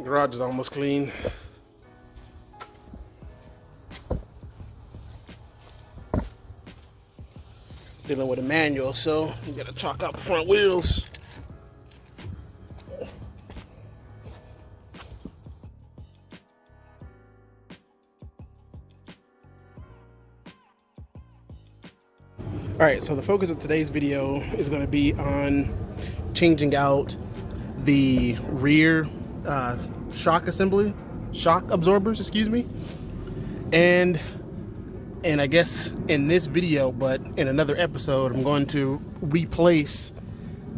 Garage is almost clean. Dealing with a manual, so you gotta chalk out the front wheels. Alright, so the focus of today's video is going to be on changing out the rear shock absorbers, excuse me. And I guess in this video, but in another episode, I'm going to replace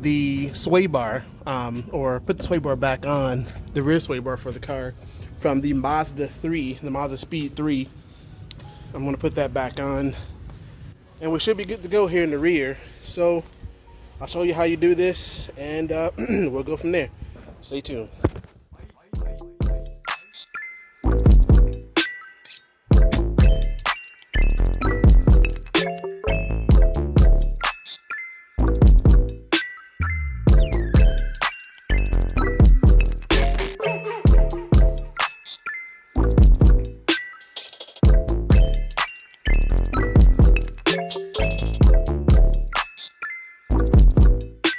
the sway bar, or put the sway bar back on, the rear sway bar for the car from the Mazda 3, the Mazda Speed 3. I'm going to put that back on. And we should be good to go here in the rear. So I'll show you how you do this, and we'll go from there. Stay tuned.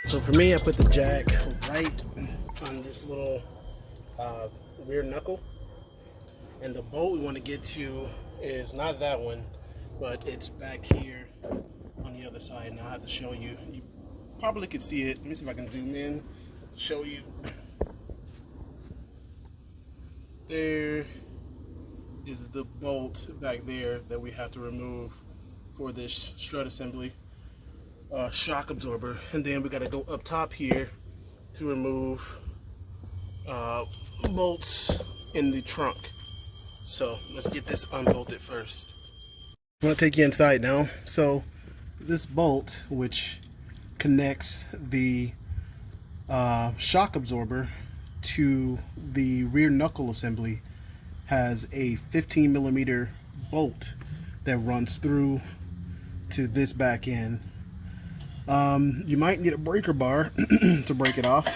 So for me, I put the jack right on this little rear knuckle, and the bolt we want to get to is not that one, but it's back here on the other side. Now I have to show you. You probably could see it. Let me see if I can zoom in, show you. There is the bolt back there that we have to remove for this strut assembly. Shock absorber, and then we got to go up top here to remove bolts in the trunk. So let's get this unbolted first. I'm going to take you inside now. So this bolt, which connects the shock absorber to the rear knuckle assembly, has a 15mm bolt that runs through to this back end. You might need a breaker bar to break it off,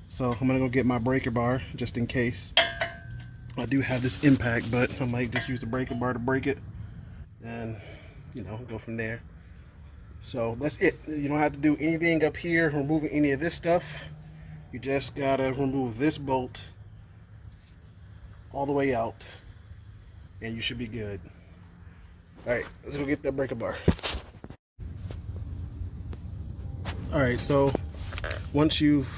so I'm gonna go get my breaker bar just in case. I do have this impact, but I might just use the breaker bar to break it, and go from there. So that's it. You don't have to do anything up here removing any of this stuff. You just gotta remove this bolt all the way out, and you should be good. All right, let's go get that breaker bar. Alright, so once you've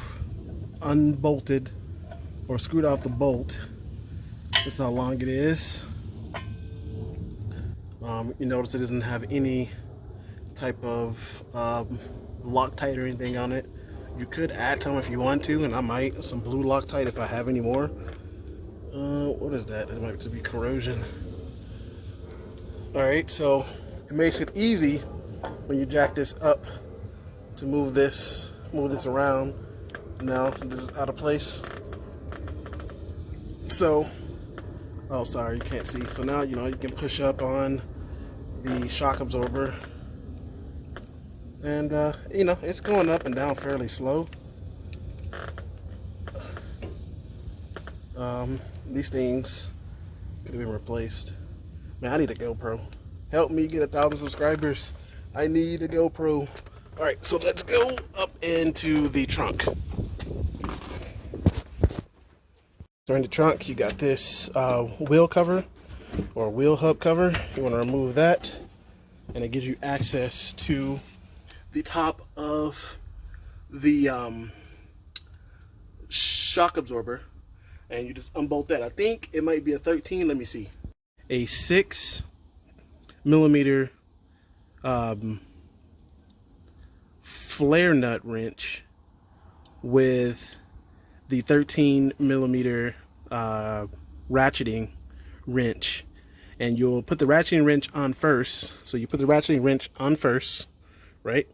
unbolted or screwed off the bolt, this is how long it is. You notice it doesn't have any type of Loctite or anything on it. You could add some if you want to, and I might. Some blue Loctite if I have any more. What is that? It might be corrosion. Alright, so it makes it easy when you jack this up to move this around. Now this is out of place, so oh sorry, you can't see. So now you can push up on the shock absorber, and it's going up and down fairly slow. These things could have been replaced. Man, I need a GoPro. Help me get 1,000 subscribers. I need a GoPro. Alright, so let's go up into the trunk. So in the trunk, you got this wheel cover or wheel hub cover. You want to remove that, and it gives you access to the top of the shock absorber, and you just unbolt that. I think it might be a 13. Let me see. A 6mm flare nut wrench with the 13mm ratcheting wrench, and you'll put the ratcheting wrench on first. So you put the ratcheting wrench on first, right?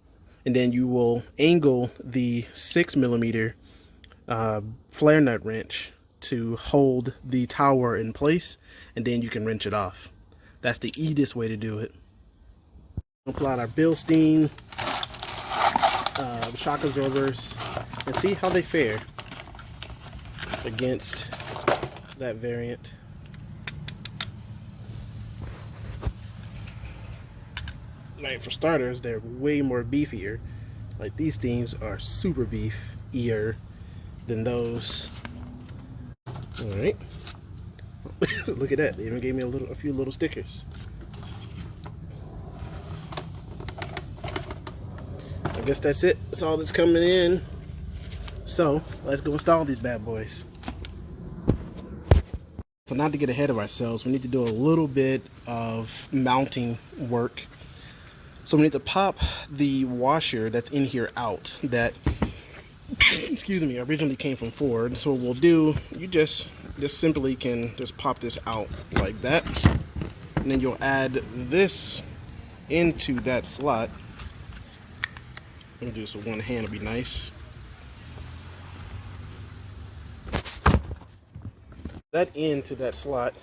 And then you will angle the 6mm flare nut wrench to hold the tower in place, and then you can wrench it off. That's the easiest way to do it. We'll pull out our Bilstein shock absorbers and see how they fare. against that variant. Like, for starters, they're way more beefier. Like, these things are super beefier than those. All right. Look at that. They even gave me a few little stickers. I guess that's it. That's all that's coming in. So let's go install these bad boys. So not to get ahead of ourselves, we need to do a little bit of mounting work. So we need to pop the washer that's in here out that, excuse me, originally came from Ford. So what we'll do, you just simply can just pop this out like that, and then you'll add this into that slot. Let me do this with one hand, it'll be nice. That into that slot,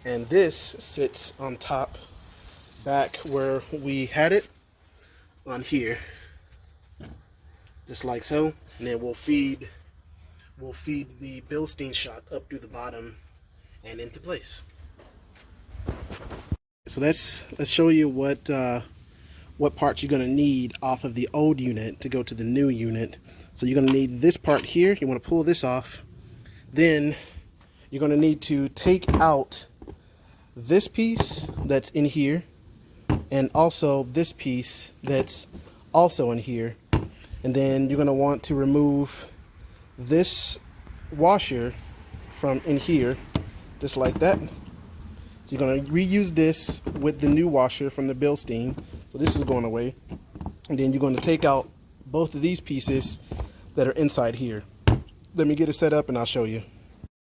and this sits on top back where we had it on here, just like so. And then we'll feed the Bilstein Shock up through the bottom and into place. So let's show you what parts you're going to need off of the old unit to go to the new unit. So you're going to need this part here. You want to pull this off. Then you're going to need to take out this piece that's in here, and also this piece that's also in here. And then you're going to want to remove this washer from in here, just like that. So you're going to reuse this with the new washer from the Bilstein. So this is going away. And then you're going to take out both of these pieces that are inside here. Let me get it set up and I'll show you.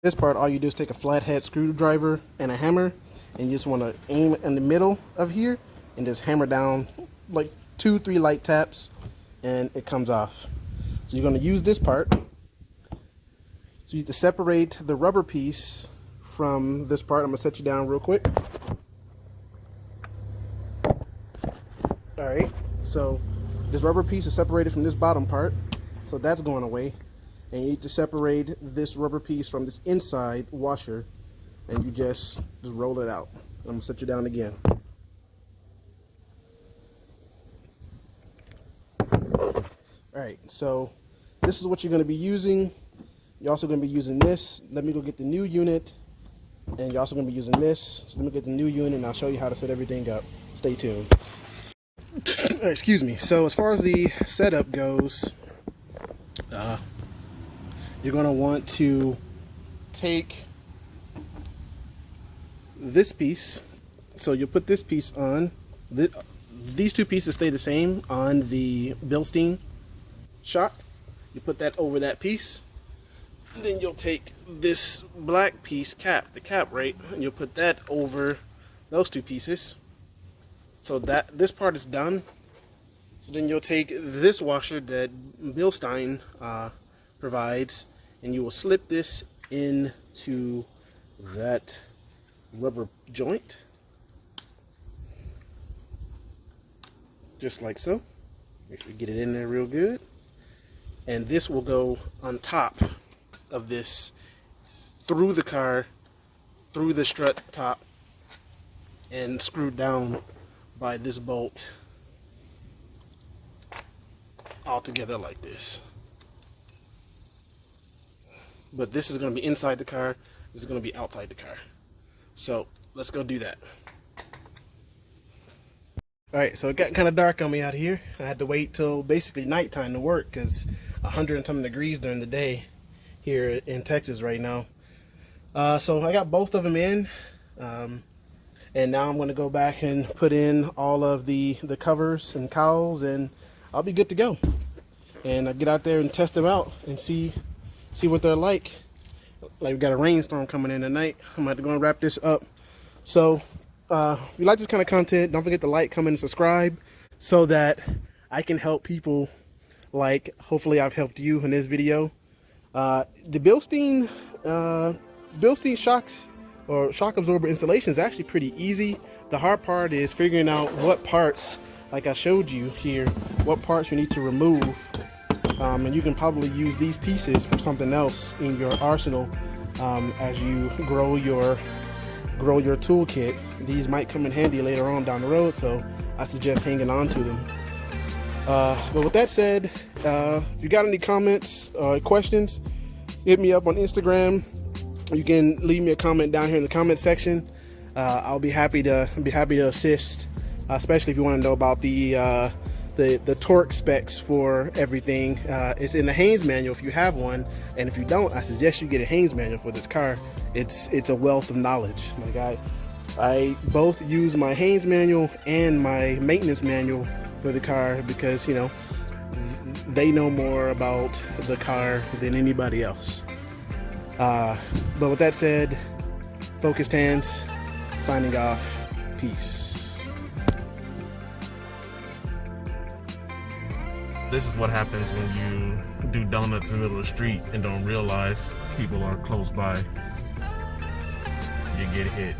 This part, all you do is take a flathead screwdriver and a hammer, and you just want to aim in the middle of here and just hammer down like 2-3 light taps, and it comes off. So you're going to use this part. So you need to separate the rubber piece from this part. I'm going to set you down real quick. Alright, so this rubber piece is separated from this bottom part, so that's going away. And you need to separate this rubber piece from this inside washer, and you just roll it out. I'm going to set you down again. Alright, so this is what you're going to be using. You're also going to be using this. Let me go get the new unit. And you're also going to be using this. So let me get the new unit and I'll show you how to set everything up. Stay tuned. Excuse me. So as far as the setup goes, you're going to want to take this piece. So you'll put this piece on. These two pieces stay the same on the Bilstein Shock. You put that over that piece. Then you'll take this black piece, the cap, right, and you'll put that over those two pieces. So that this part is done. So then you'll take this washer that Bilstein provides, and you will slip this into that rubber joint, just like so. Make sure you get it in there real good. And this will go on top of this, through the car, through the strut top, and screwed down by this bolt all together like this. But this is going to be inside the car, this is going to be outside the car. So let's go do that. Alright, so it got kind of dark on me out here. I had to wait till basically nighttime to work because 100 and something degrees during the day here in Texas right now. So I got both of them in, and now I'm going to go back and put in all of the covers and cowls, and I'll be good to go. And I'll get out there and test them out and see what they're like. Like, we got a rainstorm coming in tonight. I'm going to go and wrap this up. So if you like this kind of content, don't forget to like, comment, and subscribe so that I can help people like hopefully I've helped you in this video. The Bilstein shocks or shock absorber installation is actually pretty easy. The hard part is figuring out what parts, like I showed you here, what parts you need to remove And you can probably use these pieces for something else in your arsenal as you grow your toolkit. These might come in handy later on down the road, so I suggest hanging on to them. But with that said, if you got any comments or questions, hit me up on Instagram. You can leave me a comment down here in the comment section. I'll be happy to assist, especially if you want to know about the torque specs for everything. It's in the Haynes manual if you have one, and if you don't, I suggest you get a Haynes manual for this car. It's a wealth of knowledge. Like I both use my Haynes manual and my maintenance manual for the car because, you know, they know more about the car than anybody else. But with that said, focused hands, signing off. Peace. This is what happens when you do donuts in the middle of the street and don't realize people are close by. You get hit.